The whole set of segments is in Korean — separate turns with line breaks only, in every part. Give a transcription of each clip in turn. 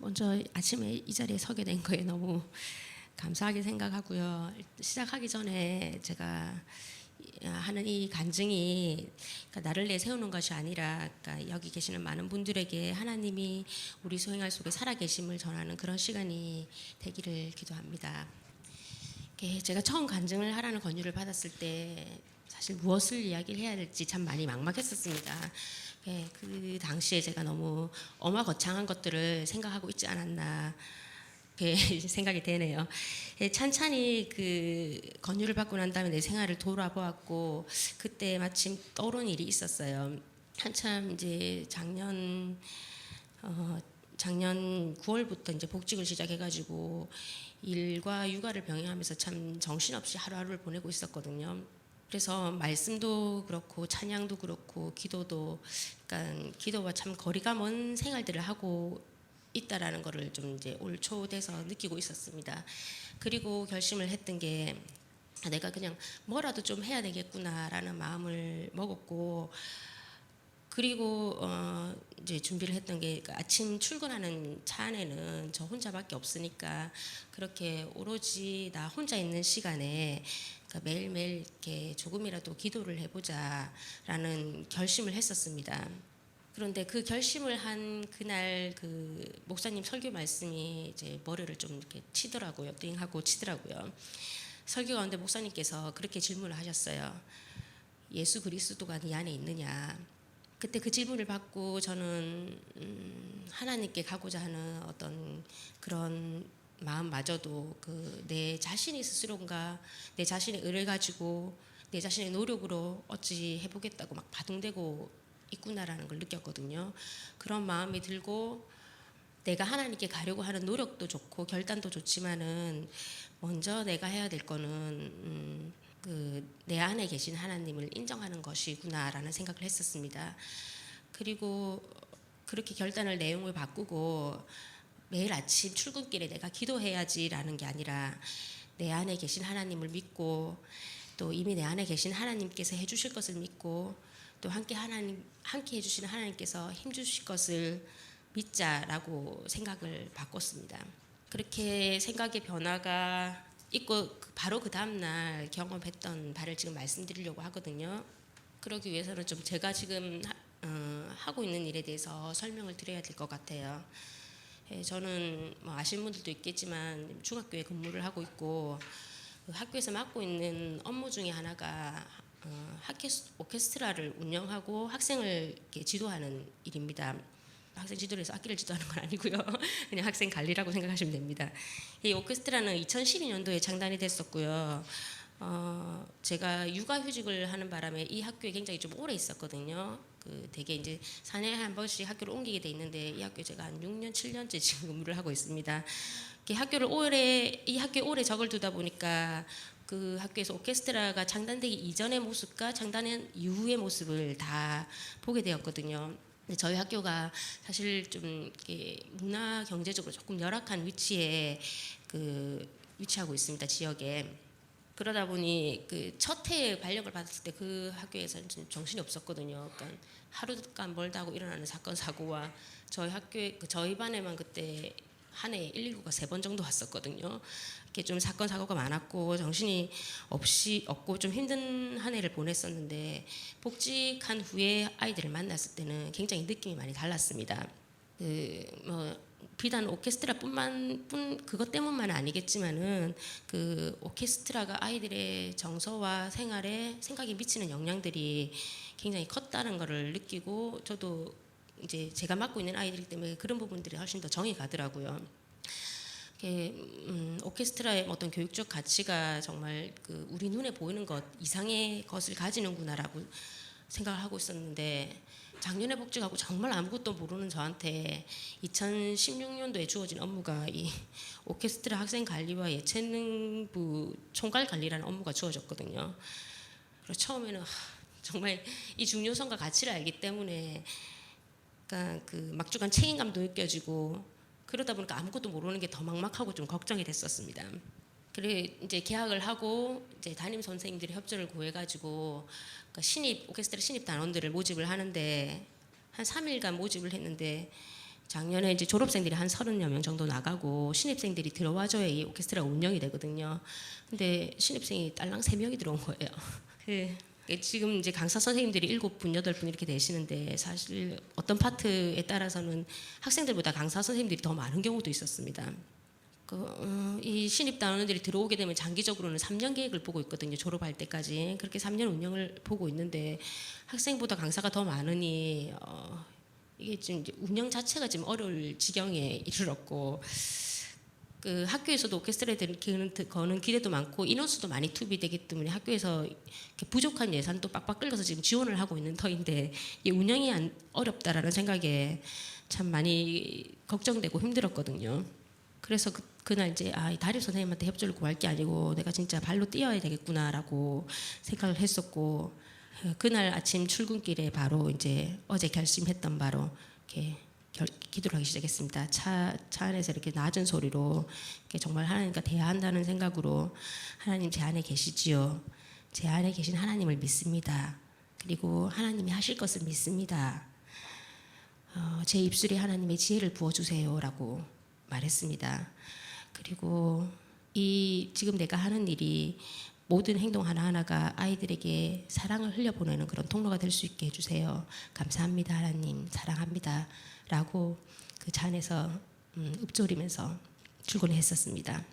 먼저 아침에 이 자리에 서게 된 거에 너무 감사하게 생각하고요. 시작하기 전에 제가 하는 이 간증이 그러니까 나를 내세우는 것이 아니라 그러니까 여기 계시는 많은 분들에게 하나님이 우리 소행할 속에 살아계심을 전하는 그런 시간이 되기를 기도합니다. 제가 처음 간증을 하라는 권유를 받았을 때 사실 무엇을 이야기를 해야 될지 참 많이 막막했었습니다. 그 당시에 제가 너무 어마거창한 것들을 생각하고 있지 않았나 생각이 되네요. 찬찬히 그 권유를 받고 난 다음에 내 생활을 돌아보았고 그때 마침 떠오른 일이 있었어요. 한참 이제 작년 9월부터 이제 복직을 시작해가지고 일과 육아를 병행하면서 참 정신없이 하루하루를 보내고 있었거든요. 그래서 말씀도 그렇고 찬양도 그렇고 기도도 그러니까 기도와 참 거리가 먼 생활들을 하고 있다라는 거를 좀 이제 올 초 돼서 느끼고 있었습니다. 그리고 결심을 했던 게 내가 그냥 뭐라도 좀 해야 되겠구나라는 마음을 먹었고 그리고 이제 준비를 했던 게 아침 출근하는 차 안에는 저 혼자밖에 없으니까 그렇게 오로지 나 혼자 있는 시간에 그러니까 매일매일 이렇게 조금이라도 기도를 해보자라는 결심을 했었습니다. 그런데 그 결심을 한 그날 그 목사님 설교 말씀이 이제 머리를 좀 이렇게 치더라고요. 띵하고 치더라고요. 설교 가운데 목사님께서 그렇게 질문을 하셨어요. 예수 그리스도가 네 안에 있느냐? 그때 그 질문을 받고 저는 하나님께 가고자 하는 어떤 그런 마음마저도 그 내 자신이 스스로인가 내 자신의 의를 가지고 내 자신의 노력으로 어찌 해보겠다고 막 바둥대고 있구나라는 걸 느꼈거든요. 그런 마음이 들고 내가 하나님께 가려고 하는 노력도 좋고 결단도 좋지만은 먼저 내가 해야 될 거는 그 내 안에 계신 하나님을 인정하는 것이구나라는 생각을 했었습니다. 그리고 그렇게 결단을 내용을 바꾸고 매일 아침 출근길에 내가 기도해야지라는 게 아니라 내 안에 계신 하나님을 믿고 또 이미 내 안에 계신 하나님께서 해주실 것을 믿고 또 함께 해주시는 하나님께서 힘주실 것을 믿자라고 생각을 바꿨습니다. 그렇게 생각의 변화가 있고 바로 그 다음날 경험했던 바를 지금 말씀드리려고 하거든요. 그러기 위해서는 좀 제가 지금 하고 있는 일에 대해서 설명을 드려야 될 것 같아요. 저는 뭐 아시는 분들도 있겠지만 중학교에 근무를 하고 있고 그 학교에서 맡고 있는 업무 중에 하나가 학교 오케스트라를 운영하고 학생을 이렇게 지도하는 일입니다. 학생 지도를 해서 악기를 지도하는 건 아니고요. 그냥 학생 관리라고 생각하시면 됩니다. 이 오케스트라는 2012년도에 창단이 됐었고요. 제가 육아휴직을 하는 바람에 이 학교에 굉장히 좀 오래 있었거든요. 그 되게 이제 4년에 한 번씩 학교를 옮기게 돼 있는데 이 학교에 제가 한 6년, 7년째 지금 근무를 하고 있습니다. 이 학교에 오래 적을 두다 보니까 그 학교에서 오케스트라가 창단되기 이전의 모습과 창단 이후의 모습을 다 보게 되었거든요. 근데 저희 학교가 사실 좀 이렇게 문화 경제적으로 조금 열악한 위치에 위치하고 있습니다. 지역에. 그러다 보니 그 첫 해에 발령을 받았을 때 그 학교에서는 정신이 없었거든요. 그러니까 하루가 멀다 하고 일어나는 사건 사고와 저희 반에만 그때 한 해에 119가 3번 정도 왔었거든요. 이렇게 좀 사건 사고가 많았고 정신이 없고 좀 힘든 한 해를 보냈었는데 복직한 후에 아이들을 만났을 때는 굉장히 느낌이 많이 달랐습니다. 비단 오케스트라뿐만 그것 때문만은 아니겠지만은 그 오케스트라가 아이들의 정서와 생각에 미치는 영향들이 굉장히 컸다는 것을 느끼고 저도 이제 제가 맡고 있는 아이들 때문에 그런 부분들이 훨씬 더 정이 가더라고요. 오케스트라의 어떤 교육적 가치가 정말 그 우리 눈에 보이는 것 이상의 것을 가지는구나라고 생각을 하고 있었는데 작년에 복직하고 정말 아무것도 모르는 저한테 2016년도에 주어진 업무가 이 오케스트라 학생 관리와 예체능부 총괄 관리라는 업무가 주어졌거든요. 그래서 처음에는 정말 이 중요성과 가치를 알기 때문에 그러니까 그 막중한 책임감도 느껴지고 그러다 보니까 아무것도 모르는 게 더 막막하고 좀 걱정이 됐었습니다. 그래 이제 계약을 하고 이제 담임 선생님들이 협조를 구해가지고 그러니까 오케스트라 신입 단원들을 모집을 하는데 한 3일간 모집을 했는데 작년에 이제 졸업생들이 한 30여 명 정도 나가고 신입생들이 들어와줘야 이 오케스트라가 운영이 되거든요. 근데 신입생이 딸랑 3명이 들어온 거예요. 지금 이제 강사 선생님들이 7분, 8분 이렇게 되시는데 사실 어떤 파트에 따라서는 학생들보다 강사 선생님들이 더 많은 경우도 있었습니다. 이 신입 단원들이 들어오게 되면 장기적으로는 3년 계획을 보고 있거든요. 졸업할 때까지. 그렇게 3년 운영을 보고 있는데 학생보다 강사가 더 많으니 이게 지금 이제 운영 자체가 지금 어려울 지경에 이르렀고 그 학교에서도 오케스트라에 거는 기대도 많고 인원수도 많이 투입되기 때문에 학교에서 이렇게 부족한 예산도 빡빡 끌어서 지금 지원을 하고 있는 터인데 이 운영이 어렵다라는 생각에 참 많이 걱정되고 힘들었거든요. 그래서 그날 이제 이 담임 선생님한테 협조를 구할 게 아니고 내가 진짜 발로 뛰어야 되겠구나라고 생각을 했었고 그날 아침 출근길에 바로 이제 어제 결심했던 바로 이렇게 기도를 하기 시작했습니다. 차 안에서 이렇게 낮은 소리로 이렇게 정말 하나님과 대화한다는 생각으로 하나님 제 안에 계시지요. 제 안에 계신 하나님을 믿습니다. 그리고 하나님이 하실 것을 믿습니다. 제 입술에 하나님의 지혜를 부어주세요라고 말했습니다. 그리고 지금 내가 하는 일이 모든 행동 하나하나가 아이들에게 사랑을 흘려보내는 그런 통로가 될 수 있게 해주세요. 감사합니다 하나님, 사랑합니다 라고 그 차 안에서 읊조리면서 출근했었습니다.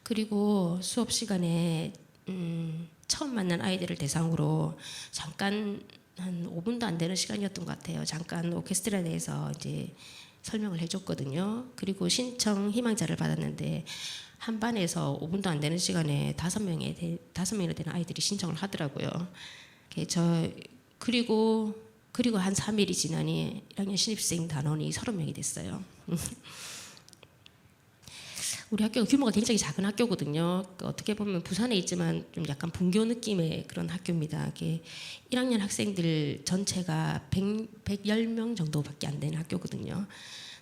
그리고 수업 시간에 처음 만난 아이들을 대상으로 잠깐 한 5분도 안 되는 시간이었던 것 같아요. 잠깐 오케스트라에 대해서 이제 설명을 해줬거든요. 그리고 신청 희망자를 받았는데 한 반에서 5분도 안 되는 시간에 5명이나 되는 아이들이 신청을 하더라고요. 그리고 한 3일이 지나니 1학년 신입생 단원이 30명이 됐어요. 우리 학교가 규모가 굉장히 작은 학교거든요. 어떻게 보면 부산에 있지만 좀 약간 분교 느낌의 그런 학교입니다. 1학년 학생들 전체가 110명 정도밖에 안 되는 학교거든요.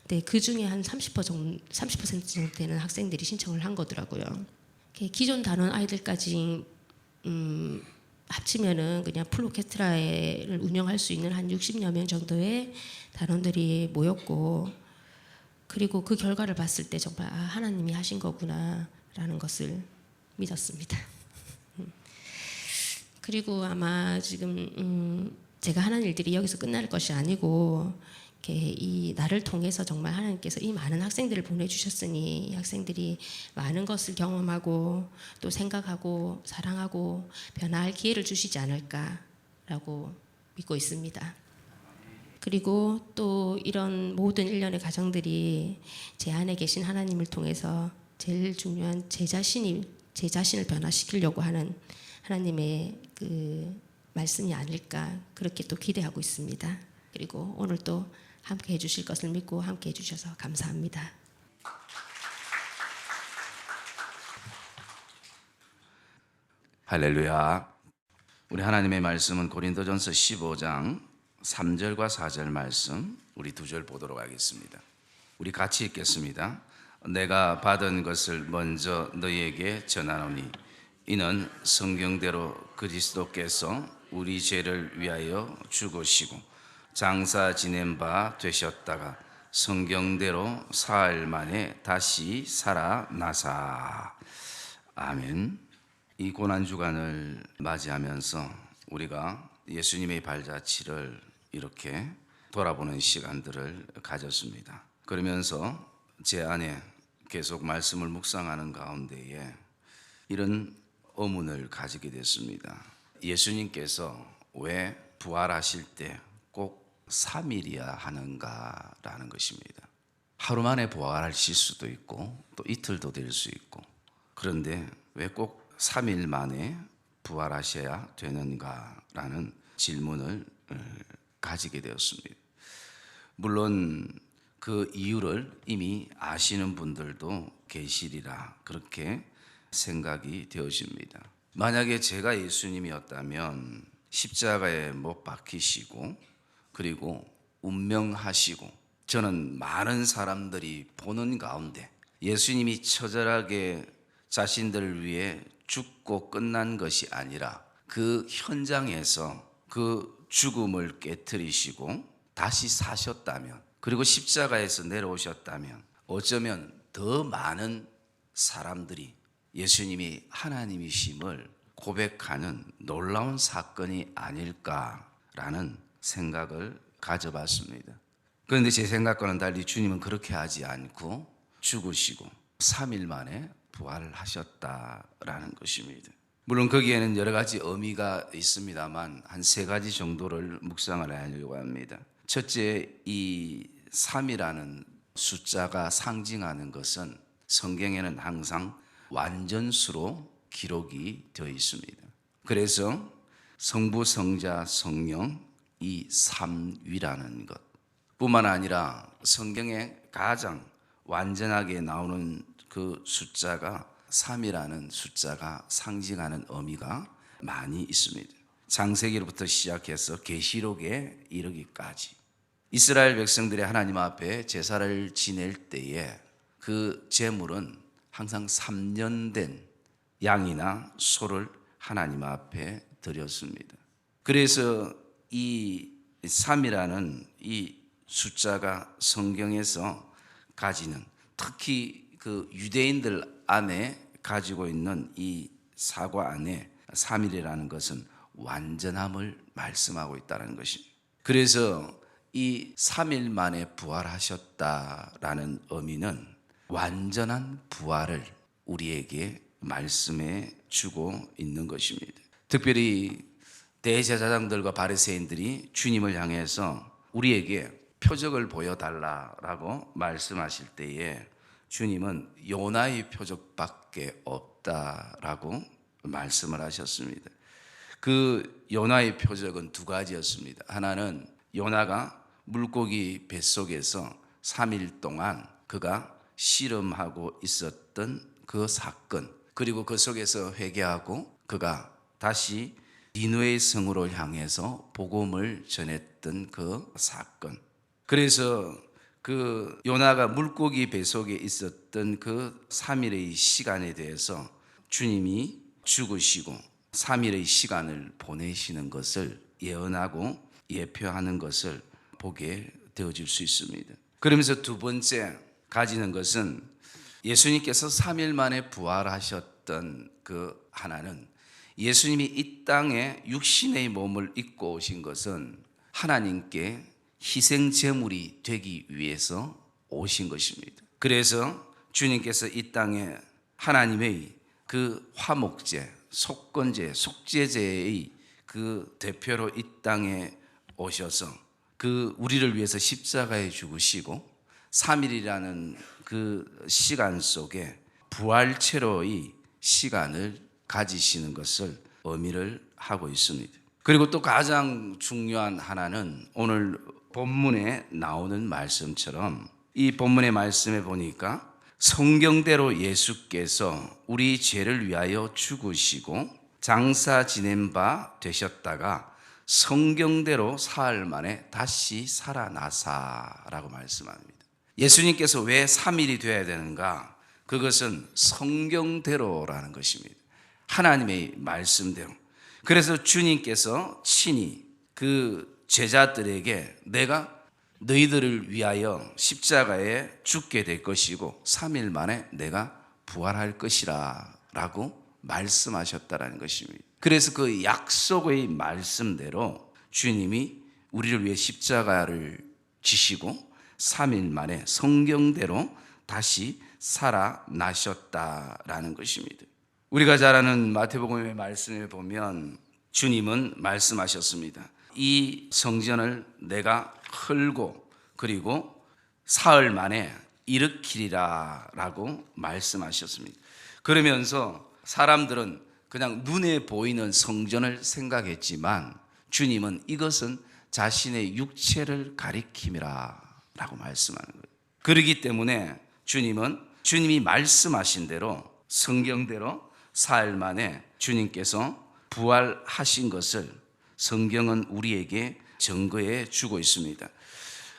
근데 그 중에 한 30% 정도 되는 학생들이 신청을 한 거더라고요. 기존 단원 아이들까지 합치면은 그냥 풀 오케스트라를 운영할 수 있는 한 60여 명 정도의 단원들이 모였고 그리고 그 결과를 봤을 때 정말 하나님이 하신 거구나라는 것을 믿었습니다. 그리고 아마 지금 제가 하는 일들이 여기서 끝날 것이 아니고 이 나를 통해서 정말 하나님께서 이 많은 학생들을 보내주셨으니 이 학생들이 많은 것을 경험하고 또 생각하고 사랑하고 변화할 기회를 주시지 않을까라고 믿고 있습니다. 그리고 또 이런 모든 일련의 가정들이 제 안에 계신 하나님을 통해서 제일 중요한 제 자신을 변화시키려고 하는 하나님의 그 말씀이 아닐까 그렇게 또 기대하고 있습니다. 그리고 오늘 또 함께 해주실 것을 믿고 함께 해주셔서 감사합니다.
할렐루야. 우리 하나님의 말씀은 고린도전서 15장 3절과 4절 말씀 우리 2절 보도록 하겠습니다. 우리 같이 읽겠습니다. 내가 받은 것을 먼저 너희에게 전하노니 이는 성경대로 그리스도께서 우리 죄를 위하여 죽으시고 장사 지낸 바 되셨다가 성경대로 사흘 만에 다시 살아나사. 아멘. 이 고난주간을 맞이하면서 우리가 예수님의 발자취를 이렇게 돌아보는 시간들을 가졌습니다. 그러면서 제 안에 계속 말씀을 묵상하는 가운데에 이런 의문을 가지게 됐습니다. 예수님께서 왜 부활하실 때 꼭 3일이야 하는가라는 것입니다. 하루 만에 부활하실 수도 있고 또 이틀도 될 수 있고 그런데 왜 꼭 3일 만에 부활하셔야 되는가라는 질문을 가지게 되었습니다. 물론 그 이유를 이미 아시는 분들도 계시리라 그렇게 생각이 되어집니다. 만약에 제가 예수님이었다면 십자가에 못 박히시고 그리고 운명하시고 저는 많은 사람들이 보는 가운데 예수님이 처절하게 자신들을 위해 죽고 끝난 것이 아니라 그 현장에서 그 죽음을 깨트리시고 다시 사셨다면 그리고 십자가에서 내려오셨다면 어쩌면 더 많은 사람들이 예수님이 하나님이심을 고백하는 놀라운 사건이 아닐까라는 생각을 가져봤습니다. 그런데 제 생각과는 달리 주님은 그렇게 하지 않고 죽으시고 3일 만에 부활을 하셨다라는 것입니다. 물론 거기에는 여러 가지 의미가 있습니다만 한 3가지 정도를 묵상을 하려고 합니다. 첫째, 이 3이라는 숫자가 상징하는 것은 성경에는 항상 완전수로 기록이 되어 있습니다. 그래서 성부, 성자, 성령 이 삼위라는 것 뿐만 아니라 성경에 가장 완전하게 나오는 그 숫자가 3이라는 숫자가 상징하는 의미가 많이 있습니다. 창세기로부터 시작해서 계시록에 이르기까지 이스라엘 백성들이 하나님 앞에 제사를 지낼 때에 그 제물은 항상 3년 된 양이나 소를 하나님 앞에 드렸습니다. 그래서 이 3이라는 이 숫자가 성경에서 가지는, 특히 그 유대인들 안에 가지고 있는 이 사과 안에 3일이라는 것은 완전함을 말씀하고 있다는 것입니다. 그래서 이 3일 만에 부활하셨다라는 의미는 완전한 부활을 우리에게 말씀해 주고 있는 것입니다. 특별히 대제사장들과 바리새인들이 주님을 향해서 우리에게 표적을 보여달라라고 말씀하실 때에 주님은 요나의 표적밖에 없다라고 말씀을 하셨습니다. 그 요나의 표적은 2가지였습니다. 하나는 요나가 물고기 뱃속에서 3일 동안 그가 씨름하고 있었던 그 사건, 그리고 그 속에서 회개하고 그가 다시 니느웨 성으로 향해서 복음을 전했던 그 사건. 그래서 그 요나가 물고기 뱃속에 있었던 그 3일의 시간에 대해서 주님이 죽으시고 3일의 시간을 보내시는 것을 예언하고 예표하는 것을 보게 되어질 수 있습니다. 그러면서 2번째 가지는 것은 예수님께서 3일 만에 부활하셨던 그 하나는 예수님이 이 땅에 육신의 몸을 입고 오신 것은 하나님께 희생 제물이 되기 위해서 오신 것입니다. 그래서 주님께서 이 땅에 하나님의 그 화목제, 속건제, 속죄제의 그 대표로 이 땅에 오셔서 그 우리를 위해서 십자가에 죽으시고 3일이라는 그 시간 속에 부활체로의 시간을 가지시는 것을 의미를 하고 있습니다. 그리고 또 가장 중요한 하나는 오늘 본문에 나오는 말씀처럼 이 본문의 말씀에 보니까 성경대로 예수께서 우리 죄를 위하여 죽으시고 장사 지낸 바 되셨다가 성경대로 사흘 만에 다시 살아나사라고 말씀합니다. 예수님께서 왜 3일이 되어야 되는가? 그것은 성경대로라는 것입니다. 하나님의 말씀대로. 그래서 주님께서 친히 그 제자들에게 내가 너희들을 위하여 십자가에 죽게 될 것이고 3일 만에 내가 부활할 것이라 라고 말씀하셨다라는 것입니다. 그래서 그 약속의 말씀대로 주님이 우리를 위해 십자가를 지시고 3일 만에 성경대로 다시 살아나셨다라는 것입니다. 우리가 잘 아는 마태복음의 말씀에 보면 주님은 말씀하셨습니다. 이 성전을 내가 헐고 그리고 사흘 만에 일으키리라 라고 말씀하셨습니다. 그러면서 사람들은 그냥 눈에 보이는 성전을 생각했지만 주님은 이것은 자신의 육체를 가리킴이라 라고 말씀하는 거예요. 그렇기 때문에 주님은 주님이 말씀하신 대로 성경대로 사흘 만에 주님께서 부활하신 것을 성경은 우리에게 증거해 주고 있습니다.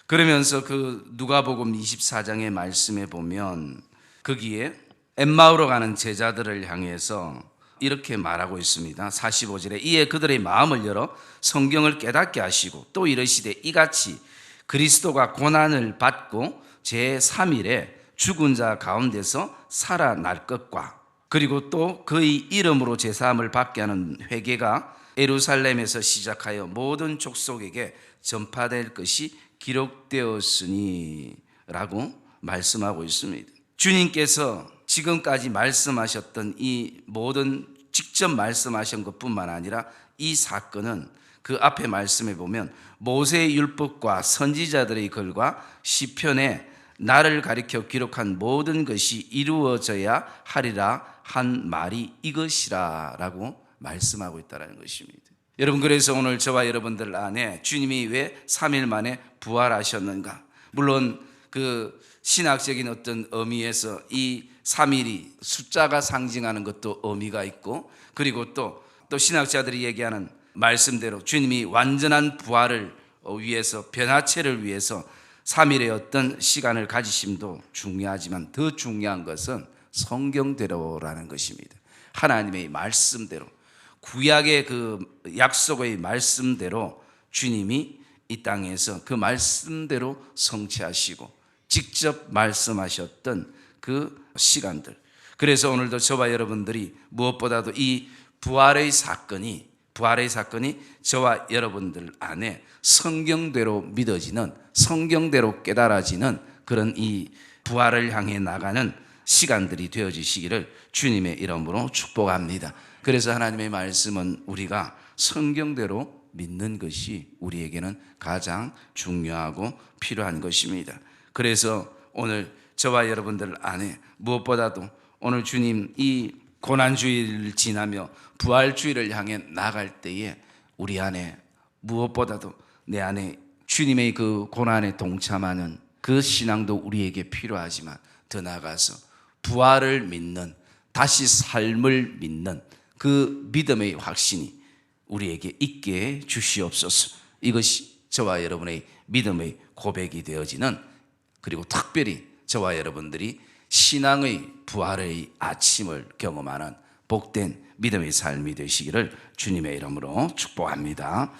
그러면서 그 누가복음 24장의 말씀에 보면 거기에 엠마오로 가는 제자들을 향해서 이렇게 말하고 있습니다. 45절에 이에 그들의 마음을 열어 성경을 깨닫게 하시고 또 이르시되 이같이 그리스도가 고난을 받고 제3일에 죽은 자 가운데서 살아날 것과 그리고 또 그의 이름으로 제사함을 받게 하는 회개가 예루살렘에서 시작하여 모든 족속에게 전파될 것이 기록되었으니 라고 말씀하고 있습니다. 주님께서 지금까지 말씀하셨던 이 모든 직접 말씀하신 것뿐만 아니라 이 사건은 그 앞에 말씀해 보면 모세의 율법과 선지자들의 글과 시편에 나를 가리켜 기록한 모든 것이 이루어져야 하리라 한 말이 이것이라 라고 말씀하고 있다는 것입니다. 여러분, 그래서 오늘 저와 여러분들 안에 주님이 왜 3일 만에 부활하셨는가? 물론 그 신학적인 어떤 의미에서 이 3일이 숫자가 상징하는 것도 의미가 있고, 그리고 또 신학자들이 얘기하는 말씀대로 주님이 완전한 부활을 위해서, 변화체를 위해서 3일의 어떤 시간을 가지심도 중요하지만 더 중요한 것은 성경대로라는 것입니다. 하나님의 말씀대로, 구약의 그 약속의 말씀대로 주님이 이 땅에서 그 말씀대로 성취하시고 직접 말씀하셨던 그 시간들. 그래서 오늘도 저와 여러분들이 무엇보다도 이 부활의 사건이 저와 여러분들 안에 성경대로 믿어지는, 성경대로 깨달아지는 그런 이 부활을 향해 나가는 시간들이 되어지시기를 주님의 이름으로 축복합니다. 그래서 하나님의 말씀은 우리가 성경대로 믿는 것이 우리에게는 가장 중요하고 필요한 것입니다. 그래서 오늘 저와 여러분들 안에 무엇보다도 오늘 주님 이 고난주의를 지나며 부활주의를 향해 나갈 때에 우리 안에 무엇보다도 내 안에 주님의 그 고난에 동참하는 그 신앙도 우리에게 필요하지만 더 나아가서 부활을 믿는, 다시 삶을 믿는 그 믿음의 확신이 우리에게 있게 주시옵소서. 이것이 저와 여러분의 믿음의 고백이 되어지는, 그리고 특별히 저와 여러분들이 신앙의 부활의 아침을 경험하는 복된 믿음의 삶이 되시기를 주님의 이름으로 축복합니다.